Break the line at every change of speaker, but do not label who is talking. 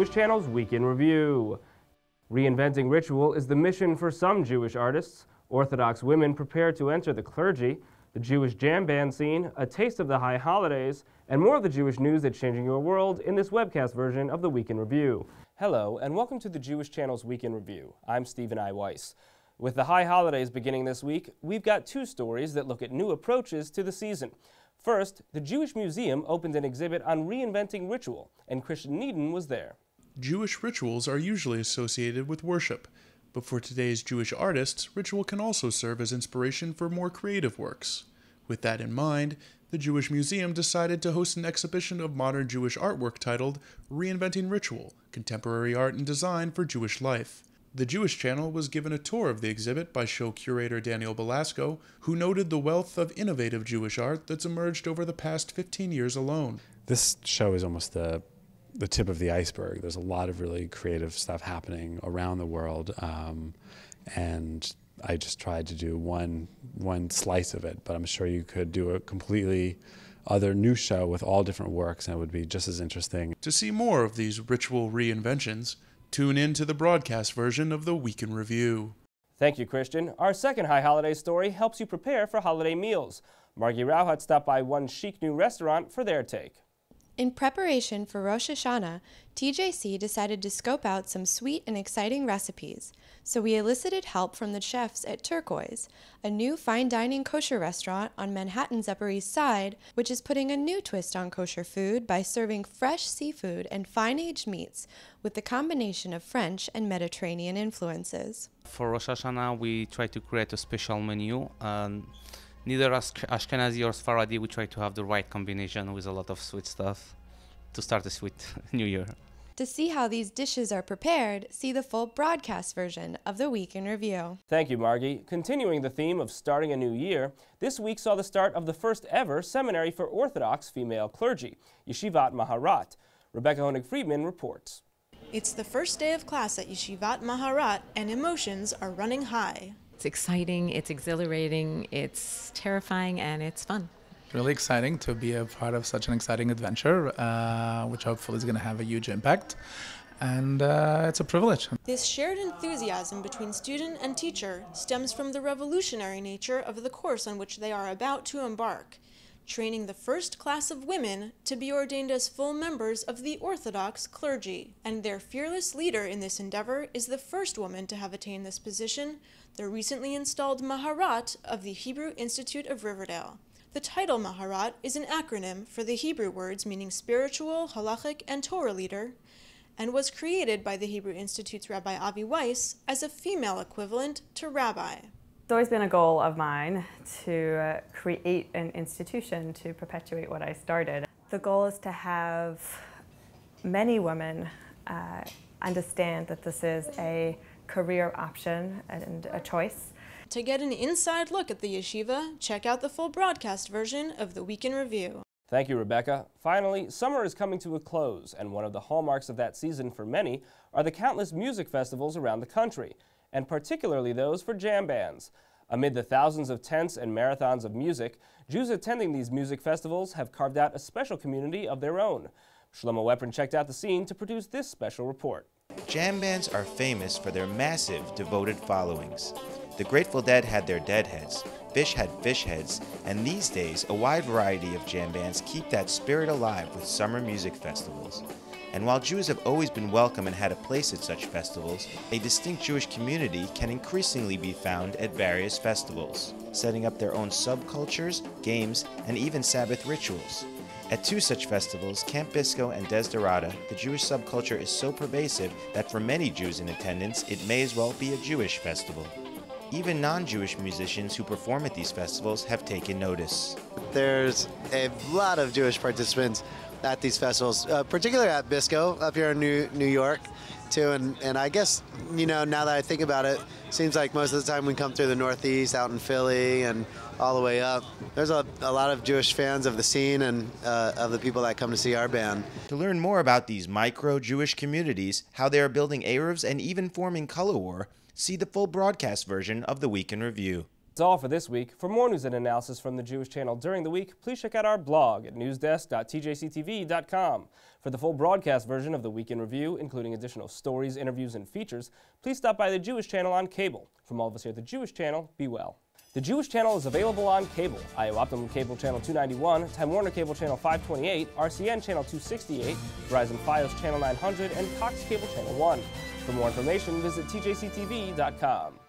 Jewish Channel's Week in Review. Reinventing Ritual is the mission for some Jewish artists. Orthodox women prepare to enter the clergy, the Jewish jam band scene, a taste of the high holidays, and more of the Jewish news that's changing your world in this webcast version of the Week in Review. Hello, and welcome to the Jewish Channel's Week in Review. I'm Stephen I. Weiss. With the high holidays beginning this week, we've got two stories that look at new approaches to the season. First, the Jewish Museum opened an exhibit on reinventing ritual, and Christian Needon was there.
Jewish rituals are usually associated with worship, but for today's Jewish artists, ritual can also serve as inspiration for more creative works. With that in mind, the Jewish Museum decided to host an exhibition of modern Jewish artwork titled Reinventing Ritual, Contemporary Art and Design for Jewish Life. The Jewish Channel was given a tour of the exhibit by show curator Daniel Belasco, who noted the wealth of innovative Jewish art that's emerged over the past 15 years alone.
This show is almost the tip of the iceberg. There's a lot of really creative stuff happening around the world, and I just tried to do one slice of it, but I'm sure you could do a completely other new show with all different works, and it would be just as interesting.
To see more of these ritual reinventions, tune in to the broadcast version of the Week in Review.
Thank you, Christian. Our second high holiday story helps you prepare for holiday meals. Margie Rauhat stopped by one chic new restaurant for their take.
In preparation for Rosh Hashana, TJC decided to scope out some sweet and exciting recipes, so we elicited help from the chefs at Turquoise, a new fine dining kosher restaurant on Manhattan's Upper East Side, which is putting a new twist on kosher food by serving fresh seafood and fine-aged meats with the combination of French and Mediterranean influences.
For Rosh Hashanah, we try to create a special menu. Neither Ashkenazi or Sephardi, we try to have the right combination with a lot of sweet stuff to start a sweet new year.
To see how these dishes are prepared, see the full broadcast version of the Week in Review.
Thank you, Margie. Continuing the theme of starting a new year, this week saw the start of the first ever seminary for Orthodox female clergy, Yeshivat Maharat. Rebecca Honig-Friedman reports.
It's the first day of class at Yeshivat Maharat, and emotions are running high.
It's exciting, it's exhilarating, it's terrifying, and it's fun.
Really exciting to be a part of such an exciting adventure, which hopefully is going to have a huge impact. And it's a privilege.
This shared enthusiasm between student and teacher stems from the revolutionary nature of the course on which they are about to embark, training the first class of women to be ordained as full members of the Orthodox clergy. And their fearless leader in this endeavor is the first woman to have attained this position, the recently installed Maharat of the Hebrew Institute of Riverdale. The title Maharat is an acronym for the Hebrew words meaning spiritual, halachic, and Torah leader, and was created by the Hebrew Institute's Rabbi Avi Weiss as a female equivalent to rabbi.
It's always been a goal of mine to create an institution to perpetuate what I started. The goal is to have many women understand that this is a career option and a choice.
To get an inside look at the yeshiva, check out the full broadcast version of the Week in Review.
Thank you, Rebecca. Finally, summer is coming to a close, and one of the hallmarks of that season for many are the countless music festivals around the country, and particularly those for jam bands. Amid the thousands of tents and marathons of music, Jews attending these music festivals have carved out a special community of their own. Shlomo Weprin checked out the scene to produce this special report.
Jam bands are famous for their massive, devoted followings. The Grateful Dead had their Deadheads, Fish had Fish Heads, and these days a wide variety of jam bands keep that spirit alive with summer music festivals. And while Jews have always been welcome and had a place at such festivals, a distinct Jewish community can increasingly be found at various festivals, setting up their own subcultures, games, and even Sabbath rituals. At two such festivals, Camp Bisco and Desderata, the Jewish subculture is so pervasive that for many Jews in attendance, it may as well be a Jewish festival. Even non-Jewish musicians who perform at these festivals have taken notice.
There's a lot of Jewish participants at these festivals, particularly at Bisco up here in New York too, and I guess, you know, now that I think about it, seems like most of the time we come through the Northeast, out in Philly and all the way up. There's a lot of Jewish fans of the scene and of the people that come to see our band.
To learn more about these micro-Jewish communities, how they are building Eruvs and even forming color war, see the full broadcast version of the Week in Review.
That's all for this week. For more news and analysis from the Jewish Channel during the week, please check out our blog at newsdesk.tjctv.com. For the full broadcast version of the Week in Review, including additional stories, interviews, and features, please stop by the Jewish Channel on cable. From all of us here at the Jewish Channel, be well. The Jewish Channel is available on cable: IO Optimum Cable Channel 291, Time Warner Cable Channel 528, RCN Channel 268, Verizon Fios Channel 900, and Cox Cable Channel 1. For more information, visit tjctv.com.